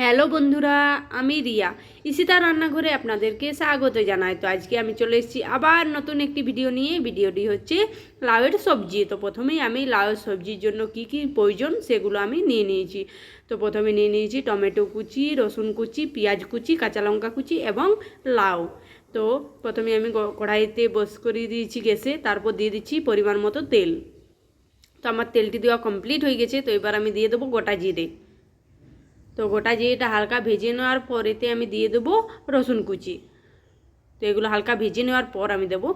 Hello বন্ধুরা, আমি রিয়া ইশিতা রান্নাঘরে আপনাদেরকে স্বাগত জানাই। তো আজকে আমি চলে এসেছি আবার নতুন একটি ভিডিও নিয়ে। ভিডিওটি হচ্ছে লাউয়ের সবজি। তো প্রথমেই আমি লাউয়ের সবজির জন্য কি কি প্রয়োজন সেগুলো আমি নিয়ে নিয়েছি। তো প্রথমে নিয়ে নিয়েছি টমেটো কুচি, রসুন কুচি, পেঁয়াজ কুচি, কাঁচা লঙ্কা কুচি এবং লাউ। তো প্রথমে আমি কড়াইতে বস করিয়ে দিয়েছি গ্যাসে, তারপর দিয়ে দিচ্ছি পরিমাণ মতো তেল। তো আমার তেলটি দেওয়া কমপ্লিট হয়ে গেছে। তো এবার আমি দিয়ে দেবো গোটা জিরে। তো গোটা জিরেটা হালকা ভেজে নেওয়ার পর এতে আমি দিয়ে দেবো রসুন কুচি। তো এগুলো হালকা ভেজে নেওয়ার পর আমি দেবো।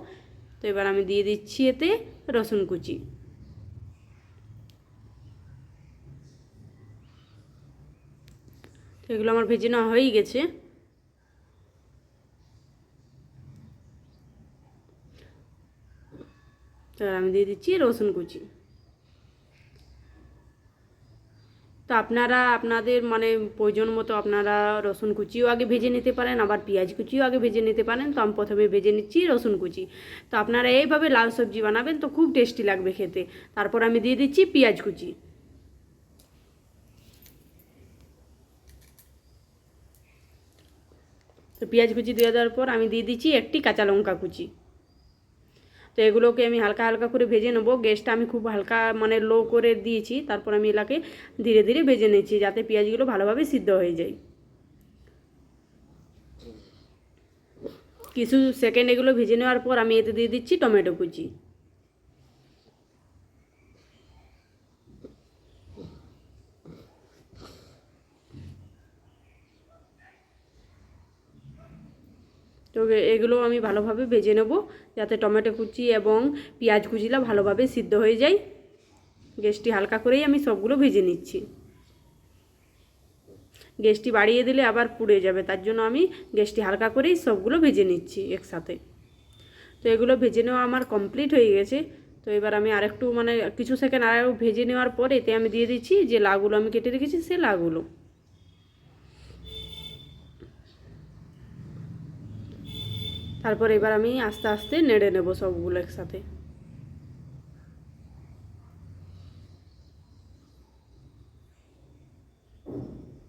তো এবার আমি দিয়ে দিচ্ছি এতে রসুন কুচি। তো এগুলো আমার ভেজে নেওয়া হয়েই গেছে। তো আমি দিয়ে দিচ্ছি রসুন কুচি। তো আপনারা আপনাদের প্রয়োজন মতো আপনারা রসুন কুচিও আগে ভেজে নিতে পারেন, আবার পেঁয়াজ কুচিও আগে ভেজে নিতে পারেন। তো আমি প্রথমে ভেজে নিচ্ছি রসুন কুচি। তো আপনারা এইভাবে লাল সবজি বানাবেন তো খুব টেস্টি লাগবে খেতে। তারপর আমি দিয়ে দিচ্ছি পেঁয়াজ কুচি। তো পেঁয়াজ কুচি দিয়ে দেওয়ার পর আমি দিয়ে দিচ্ছি একটি কাঁচা লঙ্কা কুচি। তো এগুলোকে আমি হালকা হালকা করে ভেজে নেবো। গ্যাসটা আমি খুব হালকা লো করে দিয়েছি। তারপর আমি এলাকে ধীরে ধীরে ভেজে নিচ্ছি যাতে পেঁয়াজগুলো ভালোভাবে সিদ্ধ হয়ে যায়। কিছু সেকেন্ড এগুলো ভেজে নেওয়ার পর আমি এতে দিয়ে দিচ্ছি টমেটো কুচি। তো এগুলো আমি ভালোভাবে ভেজে নেব যাতে টমেটো কুচি এবং পেঁয়াজ কুচিটা ভালোভাবে সিদ্ধ হয়ে যায়। গ্যাসটি হালকা করেই আমি সবগুলো ভেজে নিচ্ছি। গ্যাসটি বাড়িয়ে দিলে আবার পুড়ে যাবে, তার জন্য আমি গ্যাসটি হালকা করেই সবগুলো ভেজে নিচ্ছি একসাথে। তো এগুলো ভেজে নেওয়া আমার কমপ্লিট হয়ে গেছে। তো এবার আমি আরেকটু কিছু সেকেন্ড আরও ভেজে নেওয়ার পরে এতে আমি দিয়ে দিচ্ছি যে লাউগুলো আমি কেটে রেখেছি সে লাউগুলো। তারপর এবার আমি আস্তে আস্তে নেড়ে নেব সবগুলো একসাথে।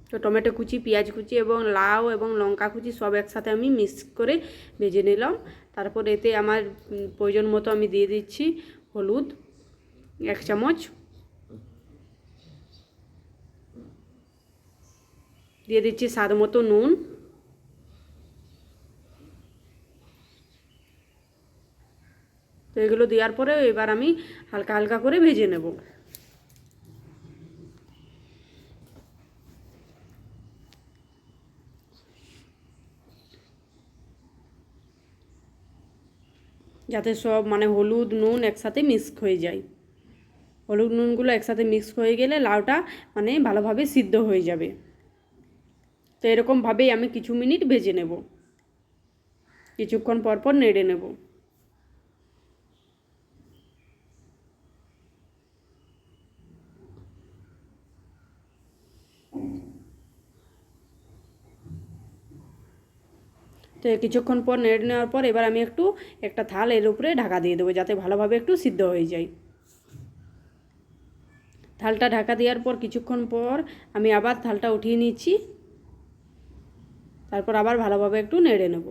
তো টমেটো কুচি, পেঁয়াজ কুচি এবং লাউ এবং লঙ্কা কুচি সব একসাথে আমি মিক্স করে ভেজে নিলাম। তারপর এতে আমার প্রয়োজন মতো আমি দিয়ে দিচ্ছি হলুদ 1 চামচ, দিয়ে দিচ্ছি স্বাদ মতো নুন, তো এগুলো দেওয়ার পরে এবার আমি হালকা হালকা করে ভেজে নেব। যাতে সব হলুদ নুন একসাথে মিক্স হয়ে যায়। হলুদ নুনগুলো একসাথে মিক্স হয়ে গেলে লাউটা ভালোভাবে সিদ্ধ হয়ে যাবে। তো এরকমভাবেই আমি কিছু মিনিট ভেজে নেব, কিছুক্ষণ পর পর নেড়ে নেব। তো কিছুক্ষণ পর নেড়ে নেওয়ার পর এবার আমি একটা থাল এর উপরে ঢাকা দিয়ে দেবো যাতে ভালোভাবে একটু সিদ্ধ হয়ে যায়। থালটা ঢাকা দেওয়ার পর কিছুক্ষণ পর আমি আবার থালটা উঠিয়ে নিচ্ছি। তারপর আবার ভালোভাবে একটু নেড়ে নেব।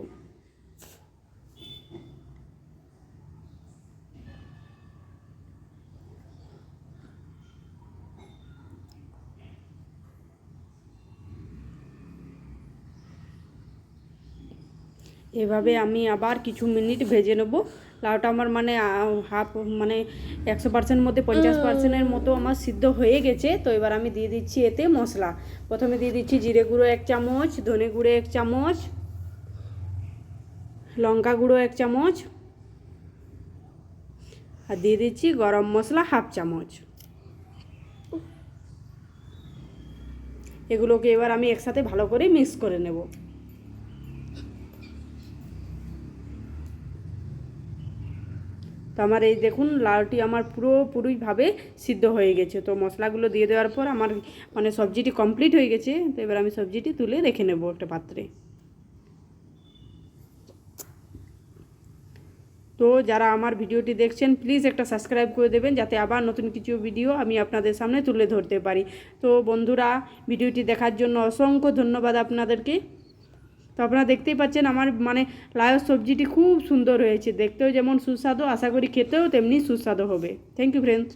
এভাবে আমি আবার কিছু মিনিট ভেজে নেব। লাউটা আমার হাফ 100% মধ্যে 50%-এর মতো আমার সিদ্ধ হয়ে গেছে। তো এবার আমি দিয়ে দিচ্ছি এতে মশলা। প্রথমে দিয়ে দিচ্ছি জিরে গুঁড়ো 1 চামচ, ধনে গুঁড়ো 1 চামচ, লঙ্কা গুঁড়ো 1 চামচ, আর দিয়ে দিচ্ছি গরম মশলা 1/2 চামচ। এগুলোকে এবার আমি একসাথে ভালো করে মিক্স করে নেব। তো আমার এই দেখুন লাউটি আমার পুরোপুরিভাবে সিদ্ধ হয়ে গেছে। তো মশলাগুলো দিয়ে দেওয়ার পর আমার সবজিটি কমপ্লিট হয়ে গেছে। তো এবার আমি সবজিটি তুলে রেখে নেব একটা পাত্রে। তো তো যারা আমার ভিডিওটি দেখছেন প্লিজ একটা সাবস্ক্রাইব করে দেবেন, যাতে আবার নতুন কিছু ভিডিও আমি আপনাদের সামনে তুলে ধরতে পারি। তো বন্ধুরা, ভিডিওটি দেখার জন্য অসংখ্য ধন্যবাদ আপনাদেরকে। তো আপনারা দেখতেই পাচ্ছেন আমার লাউয়ের সবজিটি খুব সুন্দর হয়েছে, দেখতেও যেমন সুস্বাদু, আশা করি খেতেও তেমনি সুস্বাদু হবে। Thank you friends.